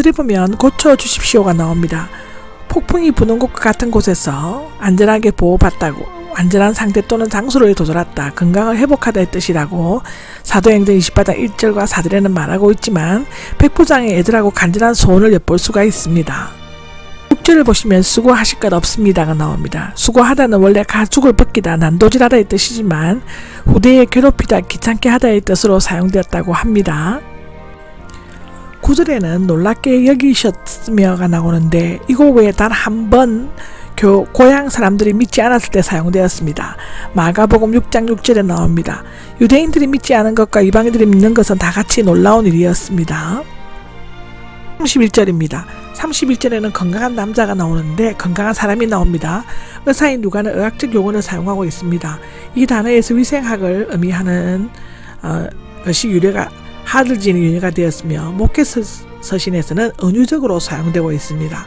14절에 보면 고쳐주십시오가 나옵니다. 폭풍이 부는 곳과 같은 곳에서 안전하게 보호받다고 안전한 상태 또는 장소를 도달했다. 건강을 회복하다의 뜻이라고 사도행전 28장 1절과 4절에는 말하고 있지만 백부장의 애들하고 간절한 소원을 엿볼 수가 있습니다. 6절을 보시면 수고하실 것 없습니다가 나옵니다. 수고하다는 원래 가죽을 벗기다, 난도질하다의 뜻이지만 후대에 괴롭히다, 귀찮게 하다의 뜻으로 사용되었다고 합니다. 9절에는 놀랍게 여기셨으며가 나오는데 이거 외에 단 한 번 고향 사람들이 믿지 않았을 때 사용되었습니다. 마가복음 6장 6절에 나옵니다. 유대인들이 믿지 않은 것과 이방인들이 믿는 것은 다 같이 놀라운 일이었습니다. 31절입니다. 31절에는 건강한 남자가 나오는데 건강한 사람이 나옵니다. 의사인 누가는 의학적 용어를 사용하고 있습니다. 이 단어에서 위생학을 의미하는 것이 유래가 하들지는 유래가 되었으며 목회 서신에서는 은유적으로 사용되고 있습니다.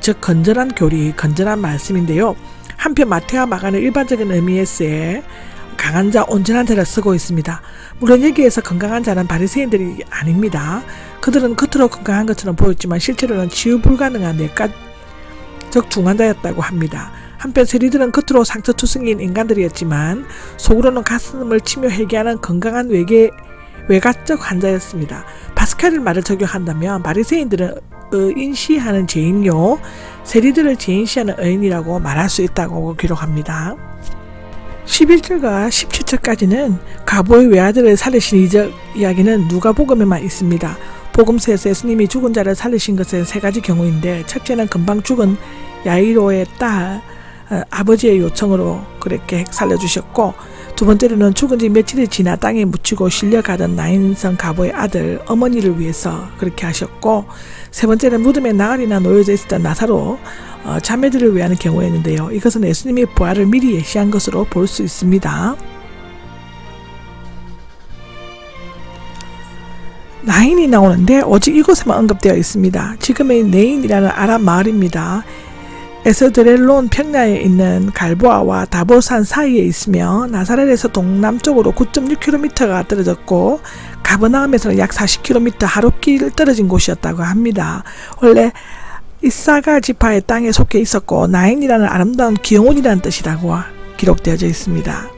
즉 건전한 교리, 건전한 말씀인데요. 한편 마태와 마가는 일반적인 의미에서의 강한 자, 온전한 자를 쓰고 있습니다. 물론 여기에서 건강한 자는 바리새인들이 아닙니다. 그들은 겉으로 건강한 것처럼 보였지만 실제로는 치유 불가능한 내과적 중환자였다고 합니다. 한편 세리들은 겉으로 상처투성이인 인간들이었지만 속으로는 가슴을 치며 회개하는 건강한 외과적 환자였습니다. 파스칼의 말을 적용한다면 바리새인들은 인시하는 죄인요, 세리들을 죄인시하는 의인이라고 말할 수 있다고 기록합니다. 11절과 17절까지는 가보의 외아들을 살리신 이야기는 누가복음에만 있습니다. 복음서에서 예수님이 죽은 자를 살리신 것은 세 가지 경우인데, 첫째는 금방 죽은 야이로의 딸 아버지의 요청으로 그렇게 살려주셨고, 두 번째로는 죽은 지 며칠이 지나 땅에 묻히고 실려가던 나인성 가보의 아들 어머니를 위해서 그렇게 하셨고, 세 번째는 무덤에 나흘이나 놓여져 있었던 나사로 자매들을 위한 경우였는데요. 이것은 예수님의 부활을 미리 예시한 것으로 볼 수 있습니다. 나인이 나오는데 오직 이곳에만 언급되어 있습니다. 지금의 네인이라는 아랍 마을입니다. 에스드렐론 평야에 있는 갈보아와 다보산 사이에 있으며 나사렛에서 동남쪽으로 9.6km가 떨어졌고 가버나움에서는 약 40km 하룻길 떨어진 곳이었다고 합니다. 원래 이사갈 지파의 땅에 속해 있었고 나인이라는 아름다운 기영원이라는 뜻이라고 기록되어져 있습니다.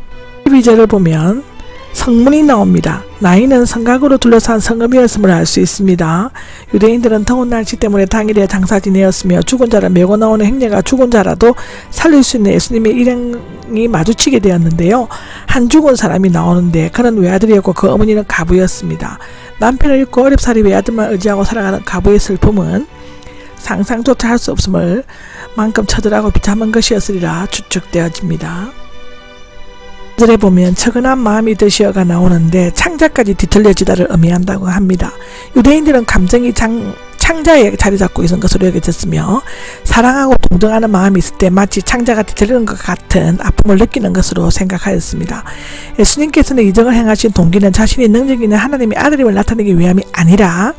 12절을 보면 성문이 나옵니다. 나인은 성곽으로 둘러싼 성읍이었음을 알 수 있습니다. 유대인들은 더운 날씨 때문에 당일에 장사 지내었으며 죽은 자를 메고 나오는 행례가 죽은 자라도 살릴 수 있는 예수님의 일행이 마주치게 되었는데요. 한 죽은 사람이 나오는데 그는 외아들이었고 그 어머니는 가부였습니다. 남편을 잃고 어렵사리 외아들만 의지하고 살아가는 가부의 슬픔은 상상조차 할 수 없음을 만큼 처절하고 비참한 것이었으리라 추측되어집니다. 절에 보면 처근한 마음이 드시어가 나오는데 창자까지 뒤틀려지다를 의미한다고 합니다. 유대인들은 감정이 창자에 자리 잡고 있는 것으로 여겨졌으며 사랑하고 동정하는 마음이 있을 때 마치 창자가 뒤틀리는 것 같은 아픔을 느끼는 것으로 생각하였습니다. 예수님께서는 이적을 행하신 동기는 자신이 능력 있는 하나님의 아들임을 나타내기 위함이 아니라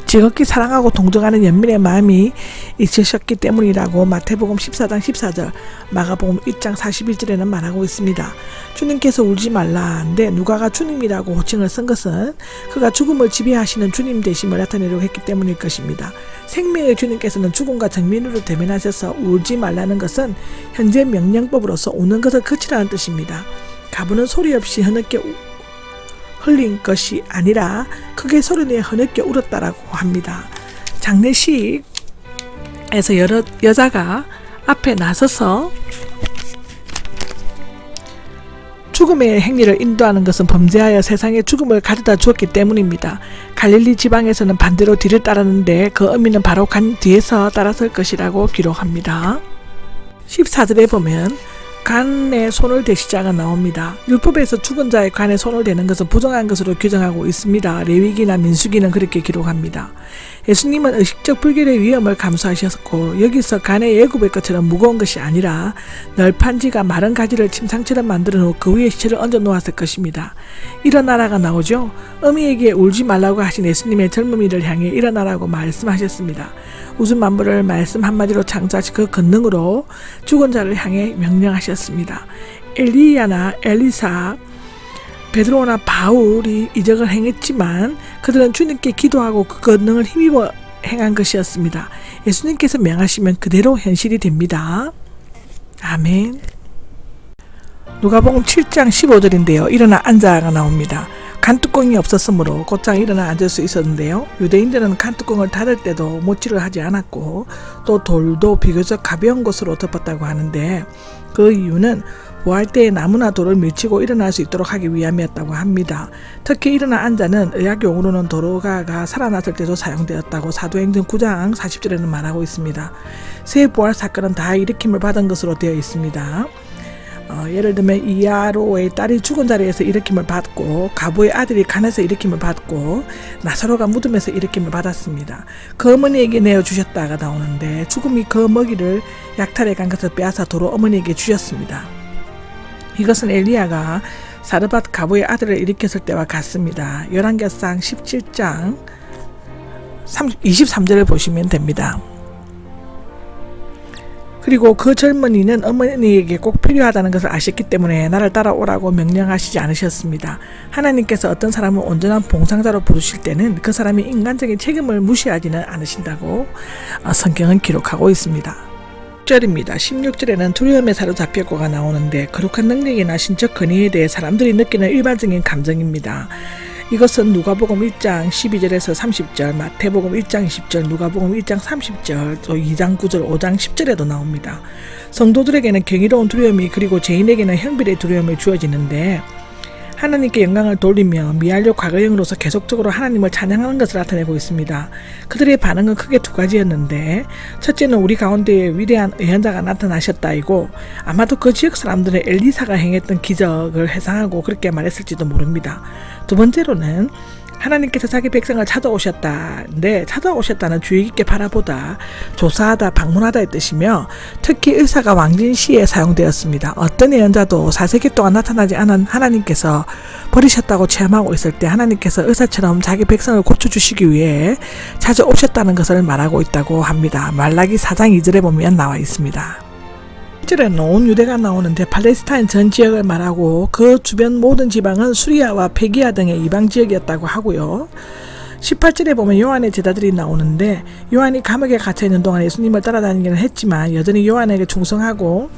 지극히 사랑하고 동정하는 연민의 마음이 있으셨기 때문이라고 마태복음 14장 14절, 마가복음 1장 41절에는 말하고 있습니다. 주님께서 울지 말라는데 누가가 주님이라고 호칭을 쓴 것은 그가 죽음을 지배하시는 주님 되심을 나타내려고 했기 때문일 것입니다. 생명의 주님께서는 죽음과 정면으로 대면하셔서 울지 말라는 것은 현재 명령법으로서 우는 것을 그치라는 뜻입니다. 가부는 소리 없이 흐느껴 흘린 것이 아니라 크게 소리내어 흐느껴 울었다라고 합니다. 장례식에서 여자가 앞에 나서서 죽음의 행위를 인도하는 것은 범죄하여 세상에 죽음을 가져다 주었기 때문입니다. 갈릴리 지방에서는 반대로 뒤를 따랐는데 그 의미는 바로 간 뒤에서 따랐을 것이라고 기록합니다. 14절에 보면 간에 손을 대시자가 나옵니다. 율법에서 죽은 자의 간에 손을 대는 것은 부정한 것으로 규정하고 있습니다. 레위기나 민수기는 그렇게 기록합니다. 예수님은 의식적 불결의 위험을 감수하셨고 여기서 간의 예굽의 것처럼 무거운 것이 아니라 널판지가 마른 가지를 침상처럼 만든 후 그 위에 시체를 얹어 놓았을 것입니다. 일어나라가 나오죠. 어미에게 울지 말라고 하신 예수님의 젊은이를 향해 일어나라고 말씀하셨습니다. 우주 만물을 말씀 한마디로 창조하신 그 권능으로 죽은 자를 향해 명령하셨습니다. 엘리야나 엘리사, 베드로나 바울이 이적을 행했지만 그들은 주님께 기도하고 그 권능을 힘입어 행한 것이었습니다. 예수님께서 명하시면 그대로 현실이 됩니다. 아멘. 누가복음 7장 15절인데요. 일어나 앉아가 나옵니다. 간뚜껑이 없었으므로 곧장 일어나 앉을 수 있었는데요. 유대인들은 간뚜껑을 닫을 때도 못질을 하지 않았고 또 돌도 비교적 가벼운 것으로 덮었다고 하는데 그 이유는 부활 때에 나무나 돌을 밀치고 일어날 수 있도록 하기 위함이었다고 합니다. 특히 일어나 앉아는 의학용어로는 도로가가 살아났을 때도 사용되었다고 사도행전 9장 40절에는 말하고 있습니다. 세 부활 사건은 다 일으킴을 받은 것으로 되어 있습니다. 예를 들면 이아로의 딸이 죽은 자리에서 일으킴을 받고 가부의 아들이 간에서 일으킴을 받고 나사로가 무덤에서 일으킴을 받았습니다. 그 어머니에게 내어주셨다가 나오는데 죽음이 그 먹이를 약탈해 간 것을 빼앗아 도로 어머니에게 주셨습니다. 이것은 엘리야가 사르밧 가부의 아들을 일으켰을 때와 같습니다. 열왕기상 17장 23절을 보시면 됩니다. 그리고 그 젊은이는 어머니에게 꼭 필요하다는 것을 아셨기 때문에 나를 따라오라고 명령하시지 않으셨습니다. 하나님께서 어떤 사람을 온전한 봉상자로 부르실 때는 그 사람이 인간적인 책임을 무시하지는 않으신다고 성경은 기록하고 있습니다. 16절에는 두려움에 사로잡혔고가 나오는데 거룩한 능력이나 신적 권위에 대해 사람들이 느끼는 일반적인 감정입니다. 이것은 누가복음 1장 12절에서 30절, 마태복음 1장 20절, 누가복음 1장 30절, 또 2장 9절, 5장 10절에도 나옵니다. 성도들에게는 경이로운 두려움이 그리고 죄인에게는 형벌의 두려움이 주어지는데 하나님께 영광을 돌리며 미완료 과거형으로서 계속적으로 하나님을 찬양하는 것을 나타내고 있습니다. 그들의 반응은 크게 두 가지였는데 첫째는 우리 가운데 위대한 예언자가 나타나셨다이고 아마도 그 지역 사람들은 엘리사가 행했던 기적을 회상하고 그렇게 말했을지도 모릅니다. 두 번째로는 하나님께서 자기 백성을 찾아오셨다는데 찾아오셨다는 주의 깊게 바라보다 조사하다 방문하다의 뜻이며 특히 의사가 왕진 시에 사용되었습니다. 어떤 예언자도 4세기 동안 나타나지 않은 하나님께서 버리셨다고 체험하고 있을 때 하나님께서 의사처럼 자기 백성을 고쳐주시기 위해 찾아오셨다는 것을 말하고 있다고 합니다. 말라기 4장 2절에 보면 나와 있습니다. 1절에는 온 유대가 나오는데 팔레스타인 전 지역을 말하고 그 주변 모든 지방은 수리아와 페기아 등의 이방 지역이었다고 하고요. 18절에 보면 요한의 제자들이 나오는데 요한이 감옥에 갇혀있는 동안 예수님을 따라다니기는 했지만 여전히 요한에게 충성하고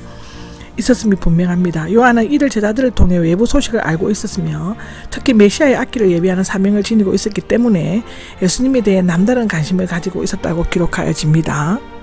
있었음이 분명합니다. 요한은 이들 제자들을 통해 외부 소식을 알고 있었으며 특히 메시아의 앞길을 예비하는 사명을 지니고 있었기 때문에 예수님에 대해 남다른 관심을 가지고 있었다고 기록하여집니다.